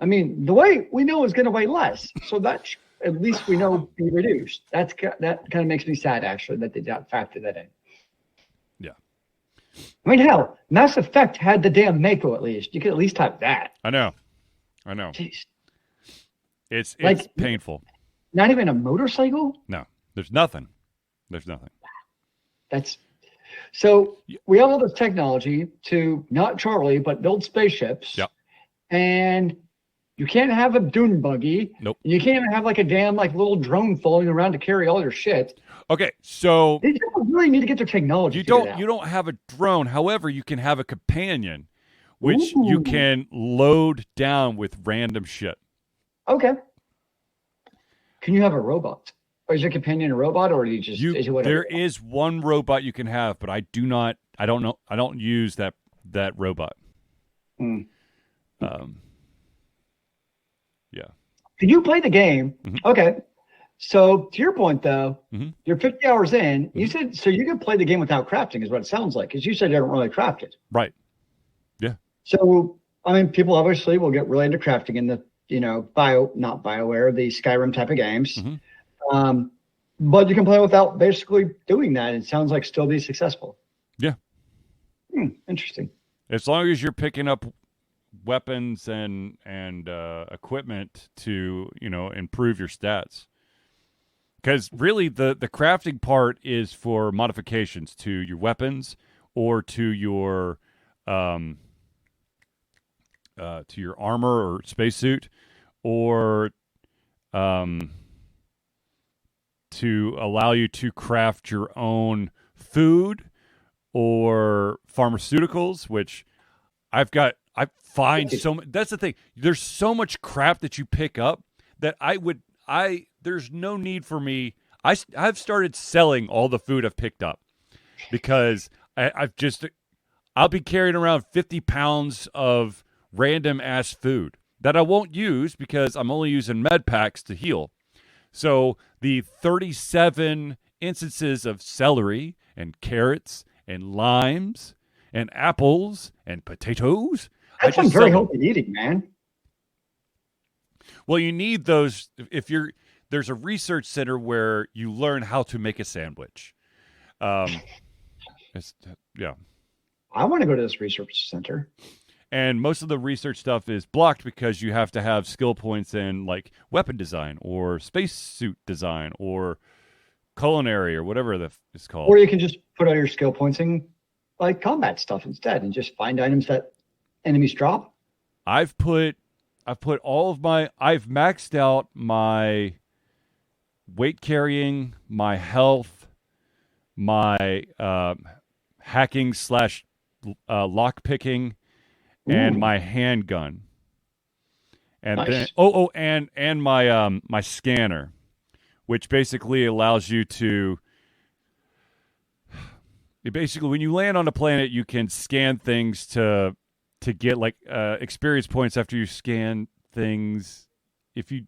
I mean, the weight we know is going to weigh less, so that at least we know be reduced. That kind of makes me sad, actually, that they don't factor that in. Yeah. I mean, hell, Mass Effect had the damn Mako at least. You could at least have that. I know. Jeez. It's like, painful. Not even a motorcycle? No, there's nothing. So we have all this technology to not Charlie, but build spaceships. Yep. And you can't have a dune buggy. Nope. You can't even have like a damn like little drone floating around to carry all your shit. Okay, so they don't really need to get their technology. You don't have a drone. However, you can have a companion, which you can load down with random shit. Okay. Can you have a robot? Or is your companion a robot, or do you just there is one robot you can have, but I don't use that robot. Yeah. Can you play the game? Mm-hmm. Okay. So to your point, though, Mm-hmm. you're 50 hours in. You said so you can play the game without crafting, is what it sounds like, because you said you don't really craft it. Right. Yeah. So I mean, people obviously will get really into crafting in the not BioWare, the Skyrim type of games. Mm-hmm. But you can play without basically doing that. It sounds like still be successful. Yeah. Interesting. As long as you're picking up weapons and equipment to improve your stats. Because really, the crafting part is for modifications to your weapons or to your armor or spacesuit, or to allow you to craft your own food or pharmaceuticals. Which I find so much. That's the thing. There's so much crap that you pick up that there's no need for me. I've started selling all the food I've picked up because I'll be carrying around 50 pounds of random ass food that I won't use because I'm only using med packs to heal. So the 37 instances of celery and carrots and limes and apples and potatoes. That's some very healthy eating, man. Well, you need those there's a research center where you learn how to make a sandwich. Yeah. I want to go to this research center. And most of the research stuff is blocked because you have to have skill points in like weapon design or spacesuit design or culinary or whatever it's called. Or you can just put all your skill points in like combat stuff instead and just find items that enemies drop. I've maxed out my weight carrying, my health, my hacking / lock picking, and my handgun, and nice. then and my my scanner, which basically allows you to. Basically, when you land on a planet, you can scan things to get like experience points after you scan things. If you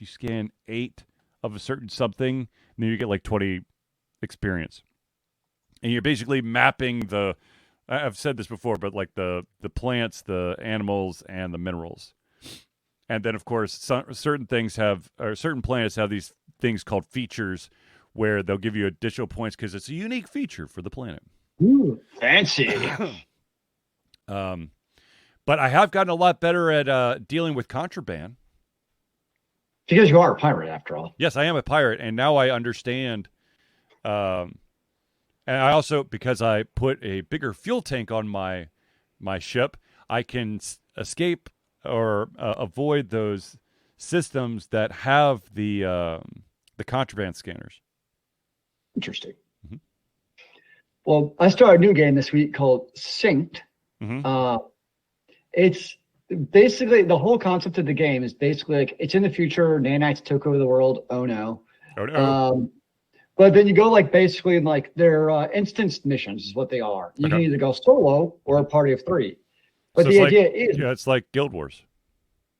scan 8 of a certain something, then you get like 20 experience, and you're basically mapping I've said this before, but like the plants, the animals, and the minerals. And then, of course, certain planets have these things called features where they'll give you additional points because it's a unique feature for the planet. Ooh, fancy. But I have gotten a lot better at dealing with contraband. Because you are a pirate, after all. Yes, I am a pirate, and now I understand. And I also, because I put a bigger fuel tank on my ship, I can escape or avoid those systems that have the contraband scanners. Interesting. Mm-hmm. Well, I started a new game this week called Synced. Mm-hmm. It's basically, the whole concept of the game is basically like, it's in the future, nanites took over the world. Oh no. Oh no. But then you go like basically in like their instanced missions is what they are. You can either go solo or a party of 3. But so the idea is, it's like Guild Wars.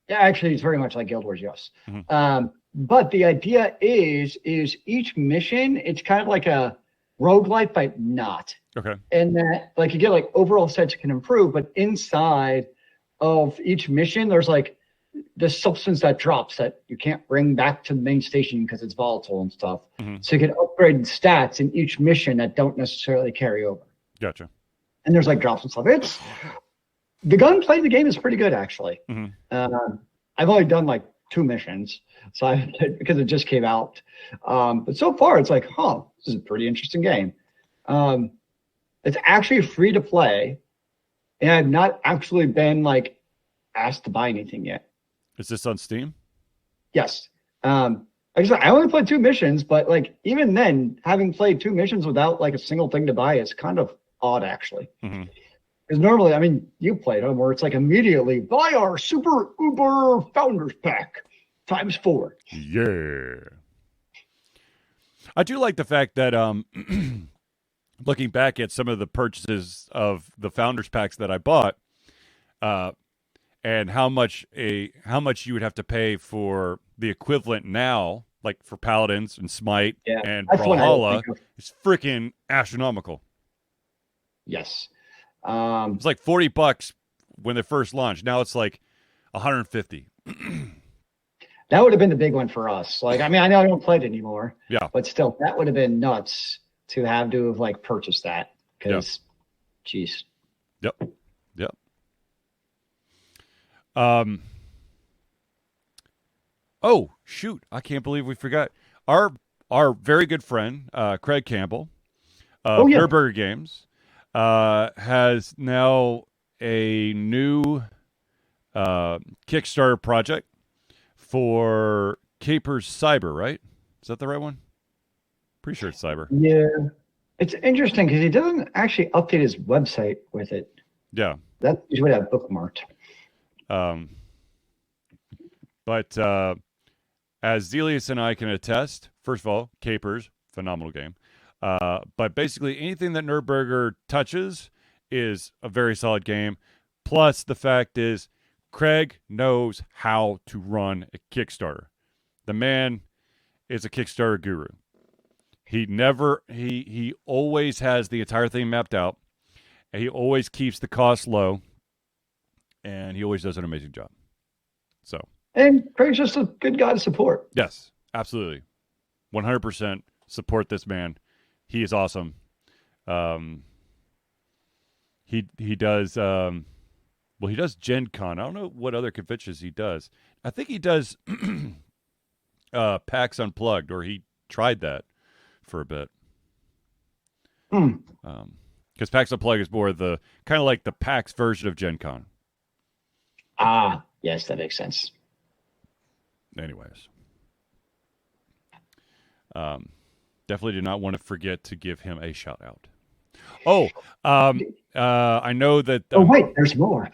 Yeah, actually, it's very much like Guild Wars, yes. Mm-hmm. But the idea is each mission, it's kind of like a roguelite, but not. Okay. And that, like, you get like overall sets you can improve, but inside of each mission, there's like the substance that drops that you can't bring back to the main station because it's volatile and stuff. Mm-hmm. So you can upgrade stats in each mission that don't necessarily carry over. Gotcha. And there's like drops and stuff. It's the gunplay of the game is pretty good, actually. Mm-hmm. I've only done like 2 missions, so because it just came out. But so far, it's like, this is a pretty interesting game. It's actually free to play, and I've not actually been like asked to buy anything yet. Is this on Steam? Yes. Like I said, I only played 2 missions, but like even then, having played 2 missions without like a single thing to buy is kind of odd, actually. Mm-hmm. Because normally, I mean, you played them where it's like immediately buy our super uber founders pack ×4. Yeah. I do like the fact that looking back at some of the purchases of the founders packs that I bought, and how much you would have to pay for the equivalent now, like for Paladins and Smite and Brawlhalla, is freaking astronomical. Yes. It's like $40 when they first launched. Now it's like $150. That would have been the big one for us. Like, I mean, I know I don't play it anymore. Yeah. But still, that would have been nuts to have like purchased that. Because, geez. Yep. Oh shoot! I can't believe we forgot our very good friend Craig Campbell of REbirth Games. Has now a new Kickstarter project for Capers Cyber, right? Is that the right one? Pretty sure it's Cyber. Yeah. It's interesting because he doesn't actually update his website with it. Yeah. That is what I have bookmarked. But as Zealeus and I can attest, first of all, Capers, phenomenal game. But basically anything that Nerdburger touches is a very solid game. Plus the fact is Craig knows how to run a Kickstarter. The man is a Kickstarter guru. He always has the entire thing mapped out. And he always keeps the cost low. And he always does an amazing job. And Craig's just a good guy to support. Yes, absolutely. 100% support this man. He is awesome. He does he does Gen Con. I don't know what other conventions he does. I think he does PAX Unplugged, or he tried that for a bit. Because PAX Unplugged is more the kind of like the PAX version of Gen Con. Ah, yes, that makes sense. Anyways. Definitely did not want to forget to give him a shout out. I know that. Wait, there's more.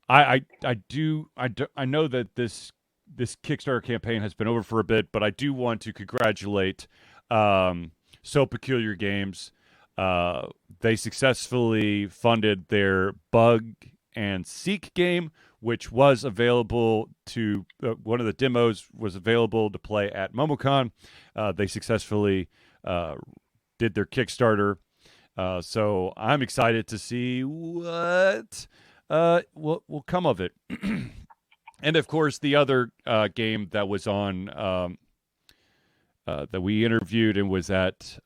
I know that this Kickstarter campaign has been over for a bit, but I do want to congratulate So Peculiar Games. They successfully funded their Bug and Seek game, which was available to one of the demos was available to play at MomoCon. They successfully did their Kickstarter. So I'm excited to see what will come of it. And of course, the other game that was on that we interviewed and was at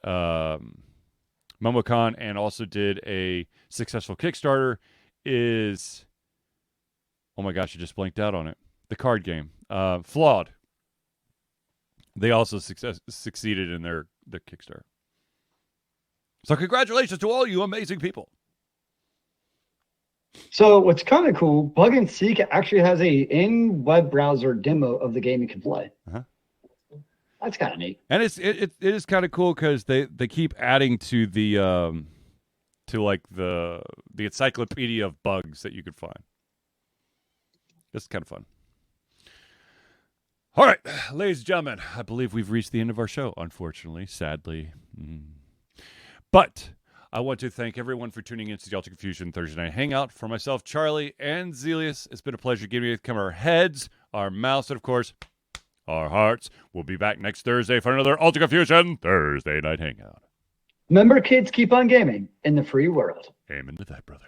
MomoCon and also did a successful Kickstarter is, oh my gosh, I just blanked out on it. The card game, Flawed. They also succeeded in their Kickstarter. So congratulations to all you amazing people. So what's kind of cool, Bug and Seek actually has a in-web browser demo of the game you can play. Uh-huh. That's kind of neat. And it is kind of cool because they keep adding to the the encyclopedia of bugs that you could find. It's kind of fun. All right, ladies and gentlemen, I believe we've reached the end of our show, unfortunately, sadly. But I want to thank everyone for tuning in to the Ultra Confusion Thursday Night Hangout. For myself, Charlie, and Zealeus, it's been a pleasure giving you our heads, our mouths, and, of course, our hearts. We'll be back next Thursday for another Ultra Confusion Thursday Night Hangout. Remember, kids, keep on gaming in the free world. Amen to that, brother.